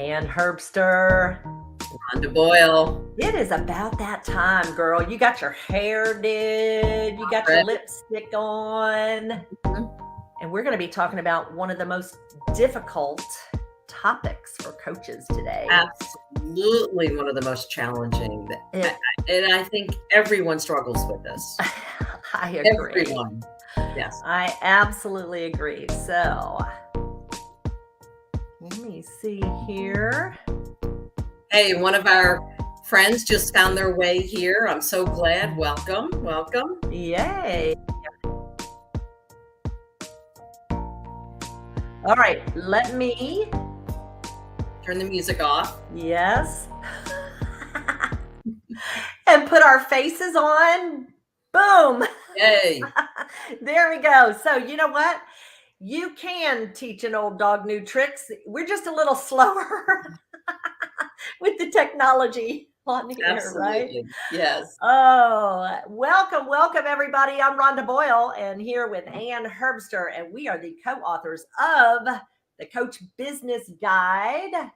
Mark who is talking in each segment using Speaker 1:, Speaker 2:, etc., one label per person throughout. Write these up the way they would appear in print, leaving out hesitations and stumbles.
Speaker 1: Ann Herbster.
Speaker 2: Rhonda Boyle.
Speaker 1: It is about that time, girl. You got your hair did, you got your lipstick on, and we're going to be talking about one of the most difficult topics for coaches today.
Speaker 2: Absolutely one of the most challenging. And I think everyone struggles with this.
Speaker 1: I agree.
Speaker 2: Everyone. Yes.
Speaker 1: I absolutely agree. So let me see here.
Speaker 2: Hey, one of our friends just found their way here. I'm so glad. Welcome. Welcome.
Speaker 1: Yay. All right, let me
Speaker 2: turn the music off.
Speaker 1: Yes. And put our faces on. Boom.
Speaker 2: Yay.
Speaker 1: There we go. So you know what? You can teach an old dog new tricks. We're just a little slower with the technology on here,
Speaker 2: Absolutely.
Speaker 1: Right?
Speaker 2: Yes.
Speaker 1: Oh, welcome everybody. I'm Rhonda Boyle and here with Ann Herbster, and we are the co-authors of the Coach Business Guide.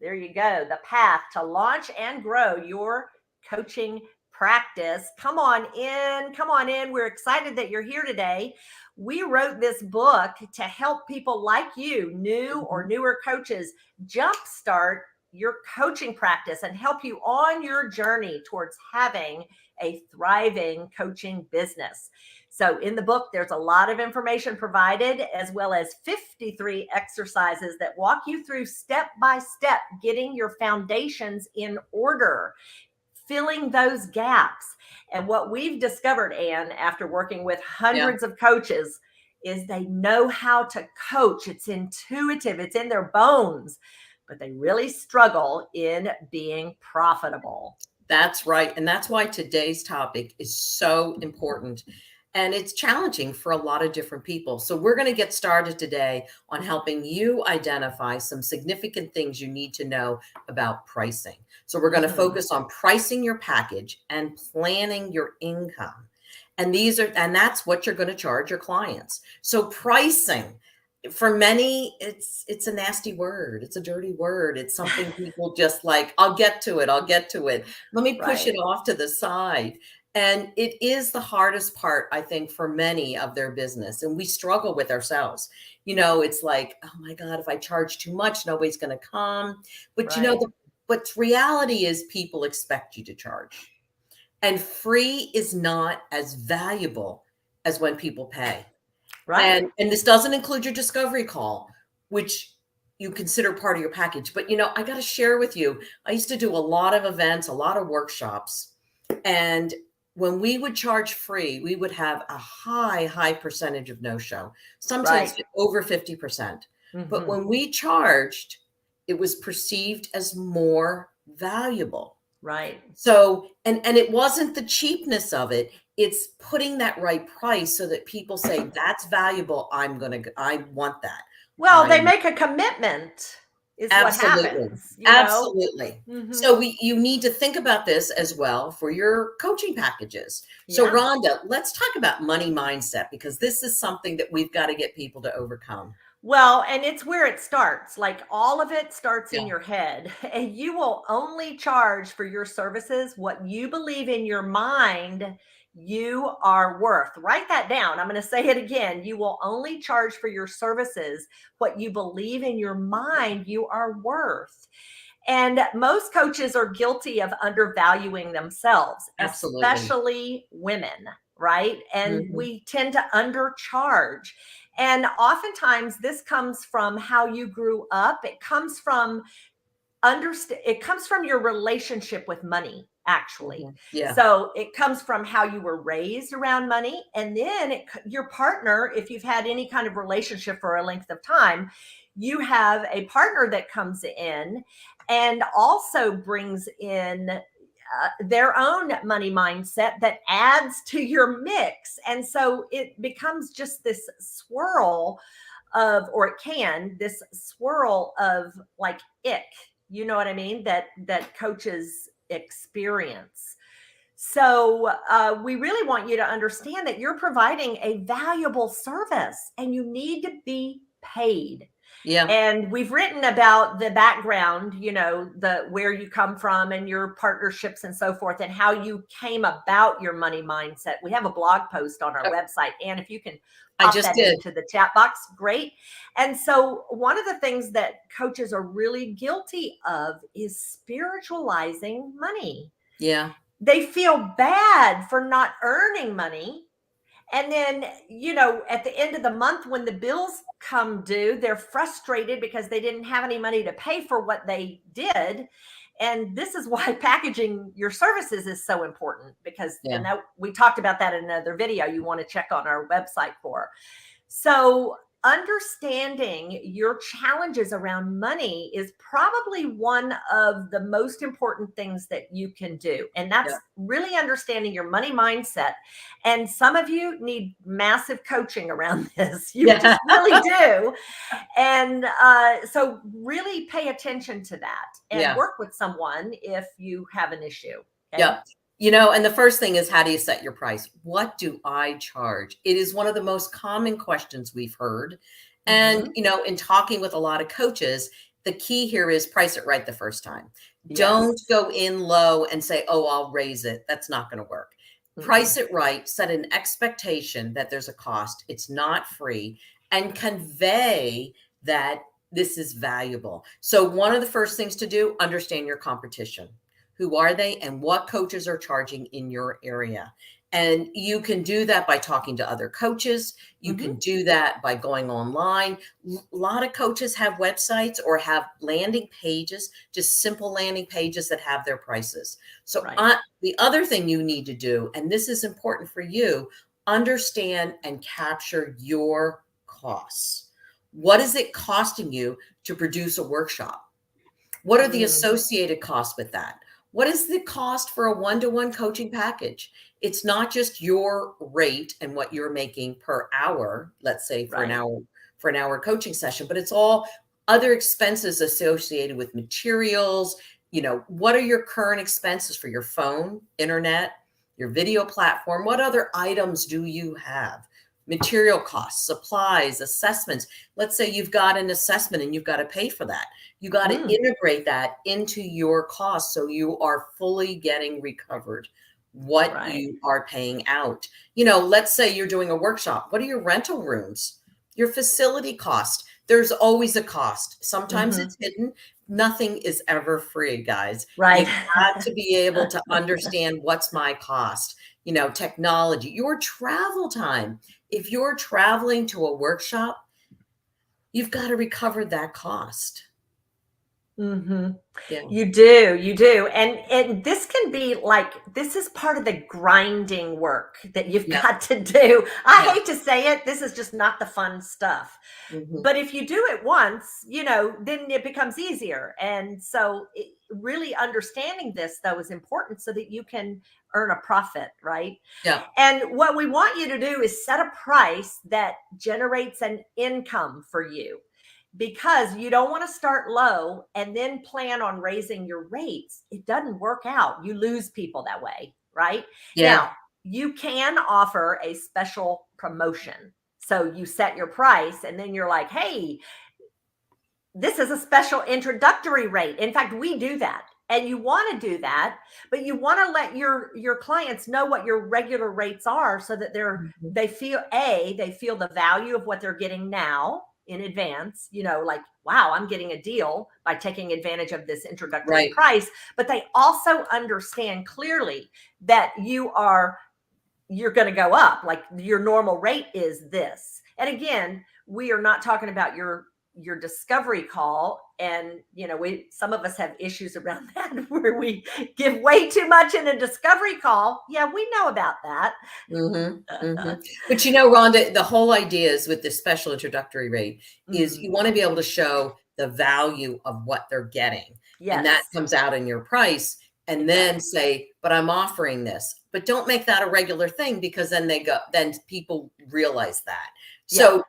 Speaker 1: There you go. The path to launch and grow your coaching practice. Come on in. We're excited that you're here today. We wrote this book to help people like you, new or newer coaches, jumpstart your coaching practice and help you on your journey towards having a thriving coaching business. So in the book, there's a lot of information provided, as well as 53 exercises that walk you through step by step, getting your foundations in order, filling those gaps. And what we've discovered, Ann, after working with hundreds of coaches, is they know how to coach. It's intuitive, it's in their bones, but they really struggle in being profitable.
Speaker 2: That's right. And that's why today's topic is so important. And it's challenging for a lot of different people. So we're going to get started today on helping you identify some significant things you need to know about pricing. So we're going to focus on pricing your package and planning your income. And that's what you're going to charge your clients. So pricing, for many, it's a nasty word. It's a dirty word. It's something people just like, I'll get to it. Let me push it off to the side. And it is the hardest part, I think, for many of their business. And we struggle with ourselves. You know, it's like, oh my God, if I charge too much, nobody's going to come. But you know, but reality is people expect you to charge. And free is not as valuable as when people pay.
Speaker 1: Right.
Speaker 2: And this doesn't include your discovery call, which you consider part of your package. But, you know, I got to share with you, I used to do a lot of events, a lot of workshops. And when we would charge free, we would have a high percentage of no-show, sometimes over 50%. But when we charged, it was perceived as more valuable.
Speaker 1: Right.
Speaker 2: So, and it wasn't the cheapness of it. It's putting that right price so that people say, that's valuable. I want that.
Speaker 1: Well, they make a commitment.
Speaker 2: Absolutely.
Speaker 1: What happens,
Speaker 2: Absolutely. So you need to think about this as well for your coaching packages. So Rhonda, let's talk about money mindset, because this is something that we've got to get people to overcome.
Speaker 1: Well, and it's where it starts. Like all of it starts in your head, and you will only charge for your services what you believe in your mind you are worth. Write that down. I'm going to say it again. You will only charge for your services what you believe in your mind you are worth. And most coaches are guilty of undervaluing themselves, especially women, right? And we tend to undercharge. And oftentimes this comes from how you grew up. It comes from your relationship with money, actually. So it comes from how you were raised around money. And then your partner, if you've had any kind of relationship for a length of time, you have a partner that comes in and also brings in their own money mindset that adds to your mix. And so it becomes just this swirl of, this swirl of like ick, you know what I mean? That coaches experience. So we really want you to understand that you're providing a valuable service and you need to be paid.
Speaker 2: Yeah.
Speaker 1: And we've written about the background, the where you come from and your partnerships and so forth, and how you came about your money mindset. We have a blog post on our
Speaker 2: Oh,
Speaker 1: website, and if you can
Speaker 2: I
Speaker 1: pop
Speaker 2: just
Speaker 1: that
Speaker 2: did.
Speaker 1: into the chat box, great. And so one of the things that coaches are really guilty of is spiritualizing money.
Speaker 2: Yeah.
Speaker 1: They feel bad for not earning money. And then, at the end of the month, when the bills come due, they're frustrated because they didn't have any money to pay for what they did. And this is why packaging your services is so important, because,
Speaker 2: Yeah.
Speaker 1: and that, we talked about that in another video you want to check on our website for. So, understanding your challenges around money is probably one of the most important things that you can do. And that's
Speaker 2: Yeah.
Speaker 1: really understanding your money mindset. And some of you need massive coaching around this. You
Speaker 2: Yeah.
Speaker 1: just really do. And so, really pay attention to that and
Speaker 2: Yeah.
Speaker 1: work with someone if you have an issue. Okay.
Speaker 2: Yeah. And the first thing is, how do you set your price? What do I charge? It is one of the most common questions we've heard. And,
Speaker 1: Mhm.
Speaker 2: in talking with a lot of coaches, the key here is price it right the first time. Don't
Speaker 1: Yes.
Speaker 2: go in low and say, oh, I'll raise it. That's not going to work. Price
Speaker 1: Mm-mm.
Speaker 2: it right, set an expectation that there's a cost. It's not free, and convey that this is valuable. So one of the first things to do, understand your competition. Who are they and what coaches are charging in your area? And you can do that by talking to other coaches. You can
Speaker 1: Mhm.
Speaker 2: do that by going online. A lot of coaches have websites or have landing pages, just simple landing pages that have their prices. So
Speaker 1: Right.
Speaker 2: the other thing you need to do, and this is important for you, understand and capture your costs. What is it costing you to produce a workshop? What are the
Speaker 1: Mm.
Speaker 2: associated costs with that? What is the cost for a one-to-one coaching package? It's not just your rate and what you're making per hour, let's say
Speaker 1: Right.
Speaker 2: for an hour coaching session, but it's all other expenses associated with materials. What are your current expenses for your phone, internet, your video platform? What other items do you have? Material costs, supplies, assessments. Let's say you've got an assessment and you've got to pay for that. You got to
Speaker 1: Mm.
Speaker 2: integrate that into your cost so you are fully getting recovered what
Speaker 1: Right.
Speaker 2: you are paying out. Let's say you're doing a workshop. What are your rental rooms? Your facility cost. There's always a cost. Sometimes
Speaker 1: Mhm.
Speaker 2: it's hidden. Nothing is ever free, guys.
Speaker 1: Right.
Speaker 2: You've got to be able to understand what's my cost. Technology, your travel time. If you're traveling to a workshop, you've got to recover that cost.
Speaker 1: Mhm.
Speaker 2: Yeah.
Speaker 1: You do. And this can be like, this is part of the grinding work that you've
Speaker 2: Yeah.
Speaker 1: got to do. I
Speaker 2: Yeah.
Speaker 1: hate to say it, this is just not the fun stuff.
Speaker 2: Mhm.
Speaker 1: But if you do it once, then it becomes easier. And so really understanding this though is important so that you can earn a profit, right?
Speaker 2: Yeah.
Speaker 1: And what we want you to do is set a price that generates an income for you, because you don't want to start low and then plan on raising your rates. It doesn't work out. You lose people that way, right?
Speaker 2: Yeah.
Speaker 1: Now, you can offer a special promotion. So you set your price and then you're like, hey, this is a special introductory rate. In fact, we do that. And you want to do that, but you want to let your clients know what your regular rates are so that
Speaker 2: Mhm.
Speaker 1: they feel the value of what they're getting now in advance, like, wow, I'm getting a deal by taking advantage of this introductory
Speaker 2: Right.
Speaker 1: price, but they also understand clearly that you're going to go up. Like, your normal rate is this. And again, we are not talking about your discovery call. And some of us have issues around that where we give way too much in a discovery call. Yeah, we know about that.
Speaker 2: Mhm. Mhm. But Rhonda, the whole idea is with this special introductory rate is
Speaker 1: Mm,
Speaker 2: you want to be able to show the value of what they're getting. And that
Speaker 1: yes,
Speaker 2: comes out in your price. And then
Speaker 1: exactly.
Speaker 2: say, but I'm offering this. But don't make that a regular thing, because then people realize that.
Speaker 1: Yeah.
Speaker 2: So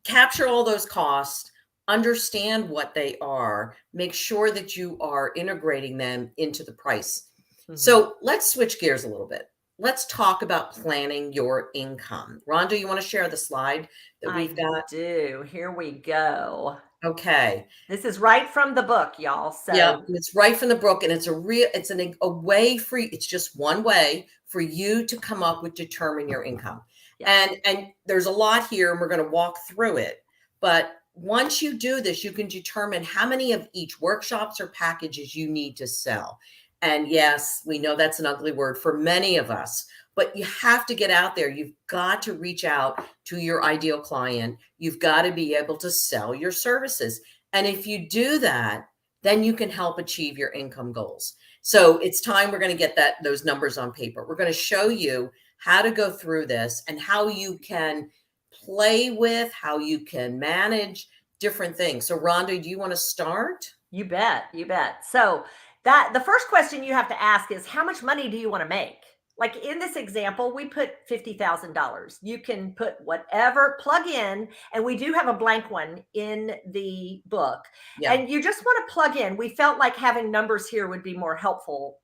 Speaker 2: capture all those costs, understand what they are, make sure that you are integrating them into the price.
Speaker 1: Mhm.
Speaker 2: So let's switch gears a little bit. let's talk about planning your income. Rhonda, you want to share the slide that we've got?
Speaker 1: do. Here we go.
Speaker 2: Okay.
Speaker 1: This is right from the book, y'all.
Speaker 2: Yeah,
Speaker 1: So
Speaker 2: it's right from the book, and it's a way for you. It's just one way for you to come up with determine your income.
Speaker 1: yeah.
Speaker 2: And there's a lot here, and we're going to walk through it. But once you do this, you can determine how many of each workshops or packages you need to sell. And yes, we know that's an ugly word for many of us, but you have to get out there. You've got to reach out to your ideal client. You've got to be able to sell your services. And if you do that, then you can help achieve your income goals. So it's time we're going to get those numbers on paper. We're going to show you how to go through this and how you can play with, how you can manage different things. So Rhonda, do you want to start?
Speaker 1: You bet. You bet. So that the first question you have to ask is, how much money do you want to make? Like in this example, we put $50,000. You can put whatever, plug in, and we do have a blank one in the book.
Speaker 2: Yeah.
Speaker 1: And you just want to plug in. We felt like having numbers here would be more helpful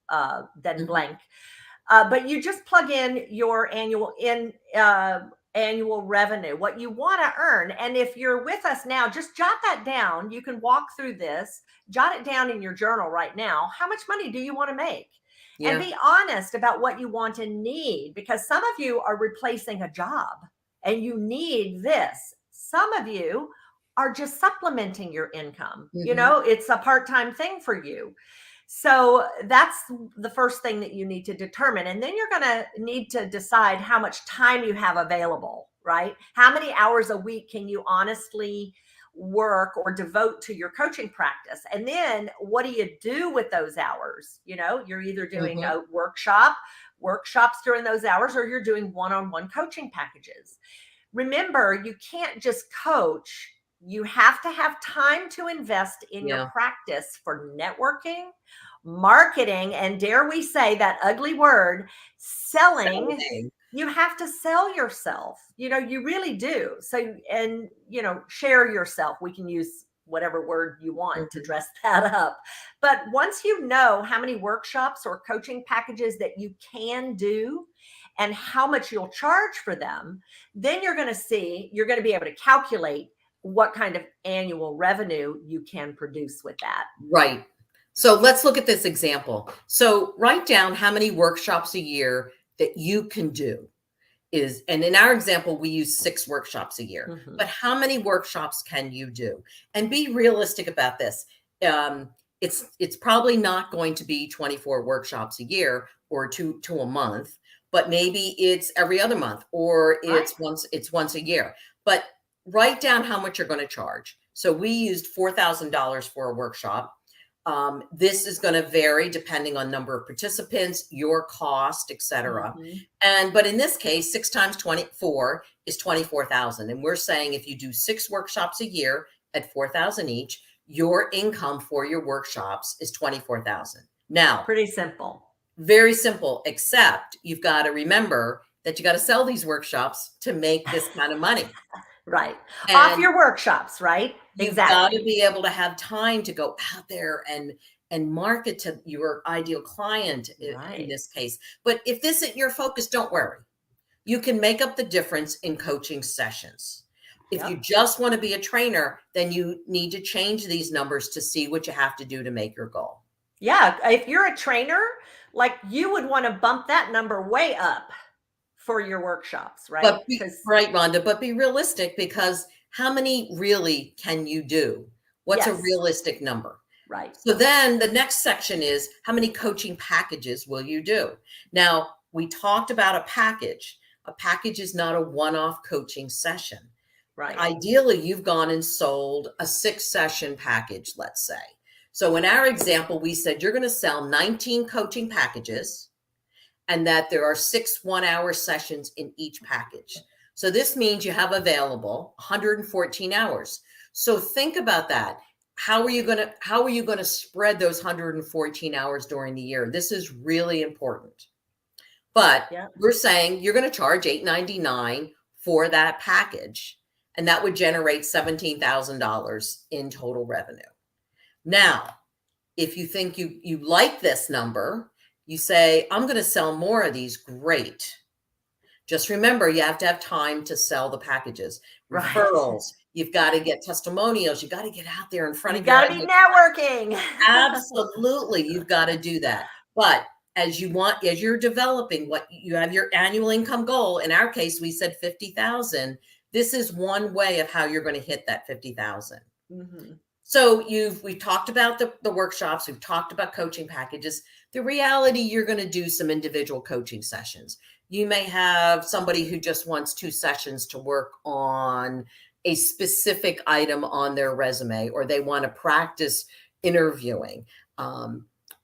Speaker 1: than blank. But you just plug in your annual revenue, what you want to earn. And if you're with us now, just jot that down. You can walk through this, jot it down in your journal right now. How much money do you want to make?
Speaker 2: Yeah.
Speaker 1: And be honest about what you want and need, because some of you are replacing a job and you need this. Some of you are just supplementing your income. You know, it's a part-time thing for you. So that's the first thing that you need to determine. And then you're going to need to decide how much time you have available, right? How many hours a week can you honestly work or devote to your coaching practice? And then what do you do with those hours? You know, you're either doing a workshops during those hours, or you're doing one-on-one coaching packages. Remember, you can't just coach. You have to have time to invest in your practice for networking, marketing, and dare we say that ugly word, selling. You have to sell yourself. You know, you really do. So, and, you know, share yourself. We can use whatever word you want to dress that up. But once you know how many workshops or coaching packages that you can do and how much you'll charge for them, then you're going to be able to calculate what kind of annual revenue you can produce with that.
Speaker 2: Right. So let's look at this example. So write down how many workshops a year that you can do and in our example, we use 6 workshops a year, but how many workshops can you do? And be realistic about this. It's probably not going to be 24 workshops a year or two a month, but maybe it's every other month, or it's once a year. But write down how much you're going to charge. So we used $4,000 for a workshop. This is going to vary depending on number of participants, your cost, etc. But in this case, 6 times 24 is 24,000. And we're saying if you do 6 workshops a year at 4,000 each, your income for your workshops is 24,000. Now,
Speaker 1: pretty simple.
Speaker 2: Very simple, except you've got to remember that you got to sell these workshops to make this kind of money.
Speaker 1: Right. And off your workshops, right?
Speaker 2: You've got to be able to have time to go out there and market to your ideal client in this case. But if this isn't your focus, don't worry. You can make up the difference in coaching sessions. If you just want to be a trainer, then you need to change these numbers to see what you have to do to make your goal.
Speaker 1: Yeah. If you're a trainer, like you would want to bump that number way up for your workshops, right?
Speaker 2: Right, Rhonda, but be realistic, because how many really can you do? What's a realistic number?
Speaker 1: Right.
Speaker 2: So then the next section is, how many coaching packages will you do? Now, we talked about a package. A package is not a one-off coaching session.
Speaker 1: Right.
Speaker 2: Ideally, you've gone and sold a 6-session package, let's say. So in our example, we said you're going to sell 19 coaching packages, and that there are 6 one-hour sessions in each package. So this means you have available 114 hours. So think about that. How are you going to spread those 114 hours during the year? This is really important. But we're saying you're going to charge $899 for that package, and that would generate $17,000 in total revenue. Now, if you think you like this number You say, I'm going to sell more of these. Great. Just remember, you have to have time to sell the packages,
Speaker 1: Right.
Speaker 2: referrals. You've got to get testimonials. You got to get out there in front
Speaker 1: You
Speaker 2: of your
Speaker 1: got to be networking.
Speaker 2: Absolutely. You've got to do that. But as you're developing what you have your annual income goal. In our case, we said 50,000. This is one way of how you're going to hit that 50,000.
Speaker 1: Mm-hmm.
Speaker 2: So we talked about the workshops. We've talked about coaching packages. The reality, you're going to do some individual coaching sessions. You may have somebody who just wants 2 sessions to work on a specific item on their resume, or they want to practice interviewing.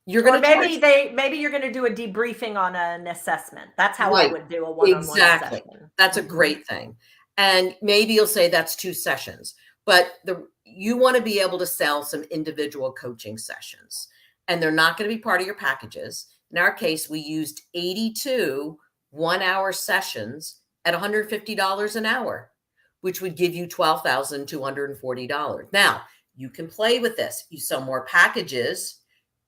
Speaker 2: You're going
Speaker 1: to maybe you're going to do a debriefing on an assessment. That's how I would do a one-on-one
Speaker 2: exactly.
Speaker 1: session.
Speaker 2: That's a great thing. And maybe you'll say that's 2 sessions, but you want to be able to sell some individual coaching sessions, and they're not going to be part of your packages. In our case, we used 82 1-hour sessions at $150 an hour, which would give you $12,240. Now, you can play with this. You sell more packages,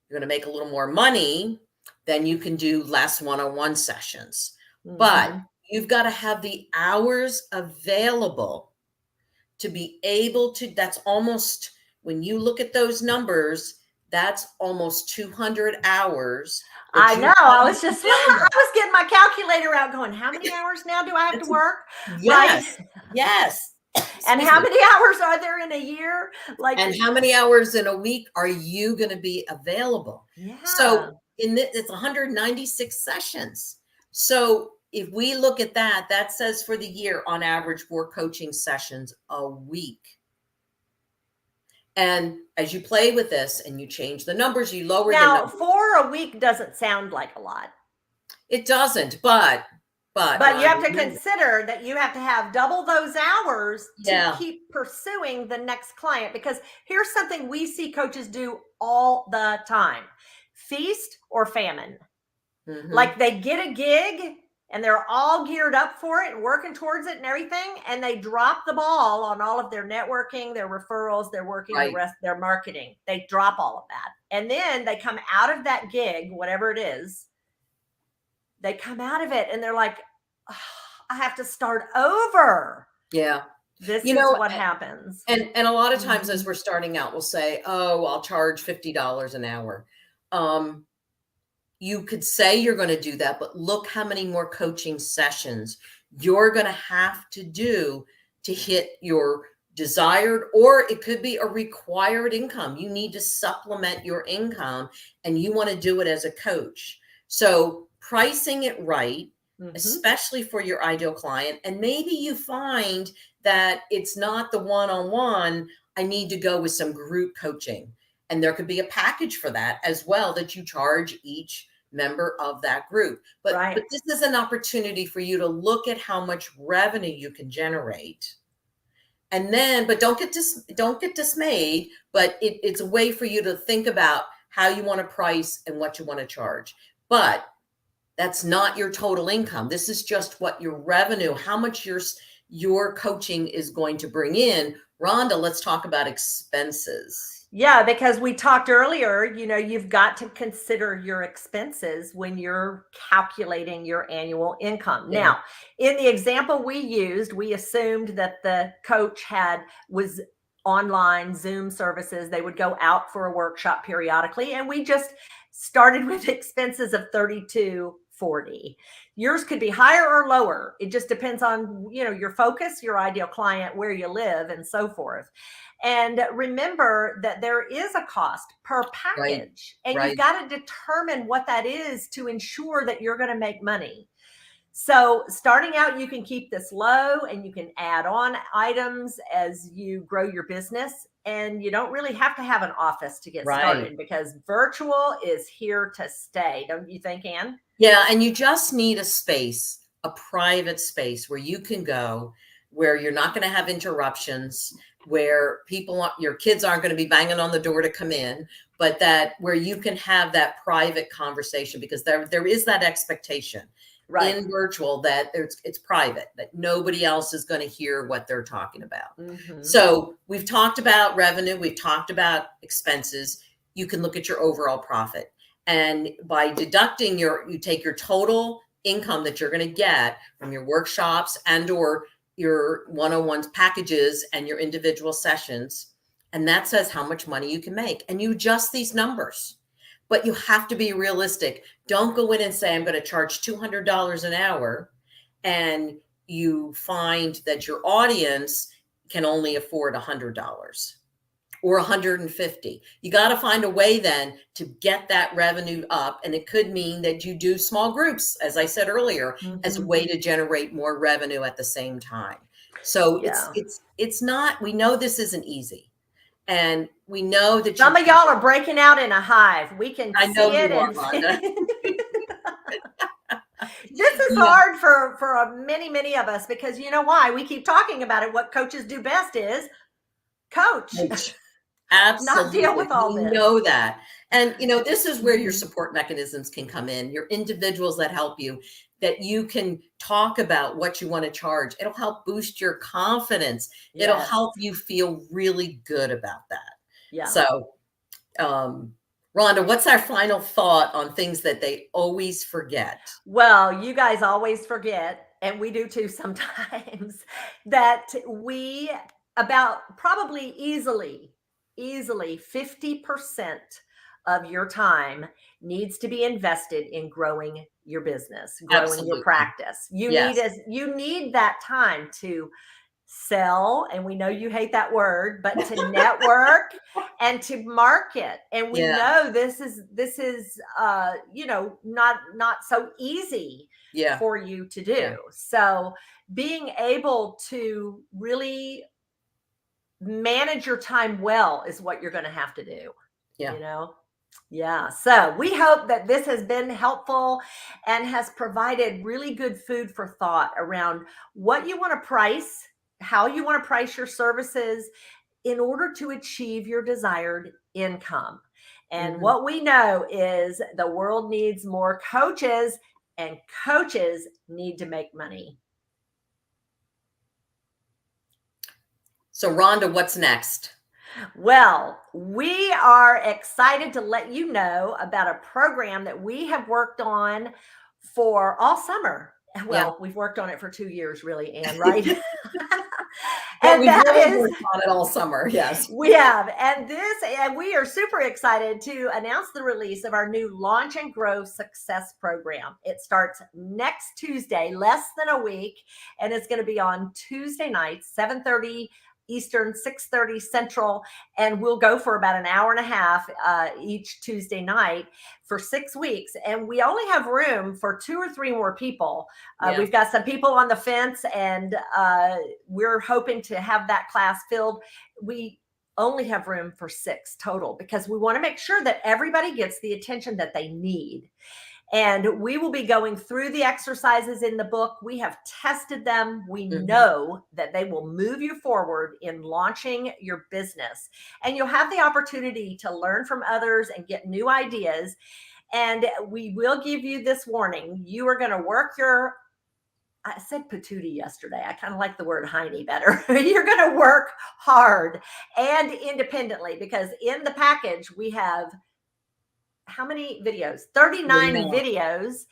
Speaker 2: you're going to make a little more money, then you can do less one-on-one sessions. Mm-hmm. But you've got to have the hours available to be able to, that's almost, when you look at those numbers, that's almost 200 hours.
Speaker 1: I know. I was getting my calculator out going, how many hours now do I have to work?
Speaker 2: Yes. Right? Yes.
Speaker 1: And how many hours are there in a year?
Speaker 2: And how many hours in a week are you going to be available?
Speaker 1: Yeah.
Speaker 2: So it's 196 sessions. So if we look at that, that says for the year, on average, 4 coaching sessions a week. And as you play with this and you change the numbers, you lower the numbers.
Speaker 1: 4 a week doesn't sound like a lot.
Speaker 2: It doesn't, but
Speaker 1: you have to consider that you have to have double those hours to keep pursuing the next client, because here's something we see coaches do all the time: feast or famine. Mm-hmm. Like they get a gig and they're all geared up for it and working towards it and everything, and they drop the ball on all of their networking, their referrals, their working, the rest, their marketing. They drop all of that. And then they come out of that gig, whatever it is, they come out of it and they're like, oh, I have to start over.
Speaker 2: Yeah.
Speaker 1: This is what happens.
Speaker 2: And a lot of times as we're starting out, we'll say, oh, I'll charge $50 an hour. You could say you're going to do that, but look how many more coaching sessions you're going to have to do to hit your desired, or it could be a required income. You need to supplement your income and you want to do it as a coach. So pricing it right, especially for your ideal client. And maybe you find that it's not the one-on-one. I need to go with some group coaching. And there could be a package for that as well that you charge each member of that group. But this is an opportunity for you to look at how much revenue you can generate. And then, but don't get dismayed, but it's a way for you to think about how you want to price and what you want to charge. But that's not your total income. This is just what your revenue, how much your coaching is going to bring in. Rhonda, let's talk about expenses.
Speaker 1: Yeah, because we talked earlier, you've got to consider your expenses when you're calculating your annual income. Yeah. Now, in the example we used, we assumed that the coach was online Zoom services. They would go out for a workshop periodically, and we just started with expenses of $32.40. Yours could be higher or lower. It just depends on, your focus, your ideal client, where you live, and so forth. And remember that there is a cost per package, and you've got to determine what that is to ensure that you're going to make money. So starting out, you can keep this low and you can add on items as you grow your business. And you don't really have to have an office to get started, because virtual is here to stay. Don't you think, Ann?
Speaker 2: Yeah. And you just need a space, a private space where you can go, where you're not going to have interruptions, where your kids aren't going to be banging on the door to come in, but where you can have that private conversation, because there is that expectation in virtual that it's private, that nobody else is going to hear what they're talking about. Mm-hmm. So we've talked about revenue. We've talked about expenses. You can look at your overall profit. And by deducting you take your total income that you're going to get from your workshops and or your one-on-one packages and your individual sessions. And that says how much money you can make. And you adjust these numbers. But you have to be realistic. Don't go in and say, I'm going to charge $200 an hour, and you find that your audience can only afford $100 or $150. You got to find a way then to get that revenue up. And it could mean that you do small groups, as I said earlier, as a way to generate more revenue at the same time. So it's not, we know this isn't easy. And we know that
Speaker 1: some of y'all are breaking out in a hive. We can see it. This is hard for many of us, because you know why? We keep talking about it. What coaches do best is coach.
Speaker 2: Absolutely.
Speaker 1: Not deal with all this.
Speaker 2: We know that. And this is where your support mechanisms can come in, your individuals that help you, that you can talk about what you want to charge. It'll help boost your confidence. Yes. It'll help you feel really good about that. Yeah. So, Rhonda, what's our final thought on things that they always forget?
Speaker 1: Well, you guys always forget, and we do too sometimes, that we about probably easily 50% of your time needs to be invested in growing your business, growing your practice. You need that time to sell, and we know you hate that word, but to network and to market. And we know this is not so easy for you to do. So being able to really manage your time well is what you're going to have to do. So we hope that this has been helpful and has provided really good food for thought around what you want to price, how you want to price your services in order to achieve your desired income. And what we know is the world needs more coaches, and coaches need to make money.
Speaker 2: So Rhonda, what's next?
Speaker 1: Well, we are excited to let you know about a program that we have worked on for all summer. Well, we've worked on it for 2 years, really, Anne, right?
Speaker 2: And we've really worked on it all summer. Yes,
Speaker 1: we have. And we are super excited to announce the release of our new Launch and Grow Success Program. It starts next Tuesday, less than a week, and it's going to be on Tuesday nights, 7:30 Eastern, 6:30 Central, and we'll go for about an hour and a half each Tuesday night for 6 weeks. And we only have room for 2 or 3 more people. We've got some people on the fence, and we're hoping to have that class filled. We only have room for 6 total, because we want to make sure that everybody gets the attention that they need. And we will be going through the exercises in the book. We have tested them. We know that they will move you forward in launching your business. And you'll have the opportunity to learn from others and get new ideas. And we will give you this warning. You are going to work I said patootie yesterday. I kind of like the word hiney better. You're going to work hard and independently, because in the package, we have how many videos? 39 videos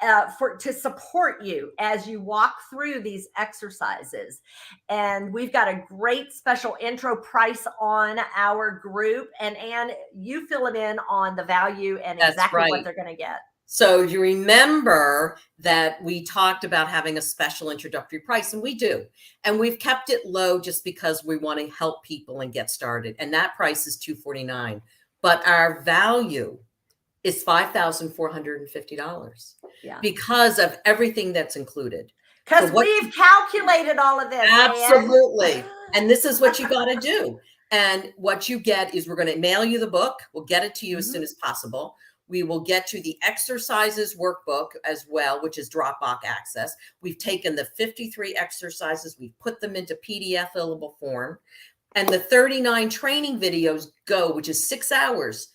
Speaker 1: to support you as you walk through these exercises. And we've got a great special intro price on our group. And Anne, you fill it in on the value and exactly what they're going to get.
Speaker 2: So you remember that we talked about having a special introductory price, and we do. And we've kept it low just because we want to help people and get started. And that price is $249. But our value is $5,450 because of everything that's included.
Speaker 1: Because we've calculated all of this.
Speaker 2: Absolutely. And this is what you got to do. And what you get is, we're going to mail you the book. We'll get it to you as soon as possible. We will get you the exercises workbook as well, which is Dropbox access. We've taken the 53 exercises, we've put them into PDF fillable form, and the 39 training videos which is 6 hours.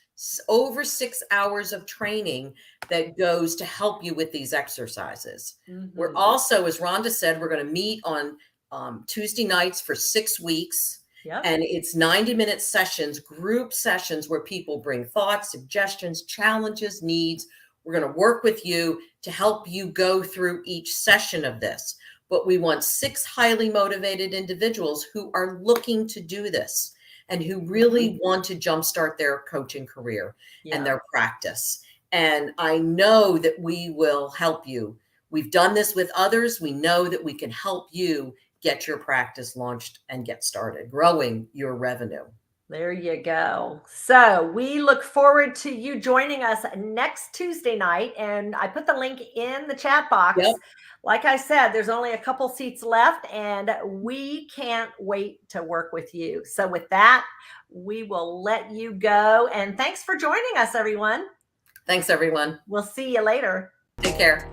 Speaker 2: Over 6 hours of training that goes to help you with these exercises. We're also, as Rhonda said, we're going to meet on Tuesday nights for 6 weeks.
Speaker 1: Yep.
Speaker 2: And it's 90-minute sessions, group sessions where people bring thoughts, suggestions, challenges, needs. We're going to work with you to help you go through each session of this. But we want 6 highly motivated individuals who are looking to do this and who really want to jumpstart their coaching career and their practice. And I know that we will help you. We've done this with others. We know that we can help you get your practice launched and get started growing your revenue.
Speaker 1: There you go. So we look forward to you joining us next Tuesday night. And I put the link in the chat box.
Speaker 2: Yep.
Speaker 1: Like I said, there's only a couple seats left and we can't wait to work with you. So with that, we will let you go. And thanks for joining us, everyone.
Speaker 2: Thanks, everyone.
Speaker 1: We'll see you later.
Speaker 2: Take care.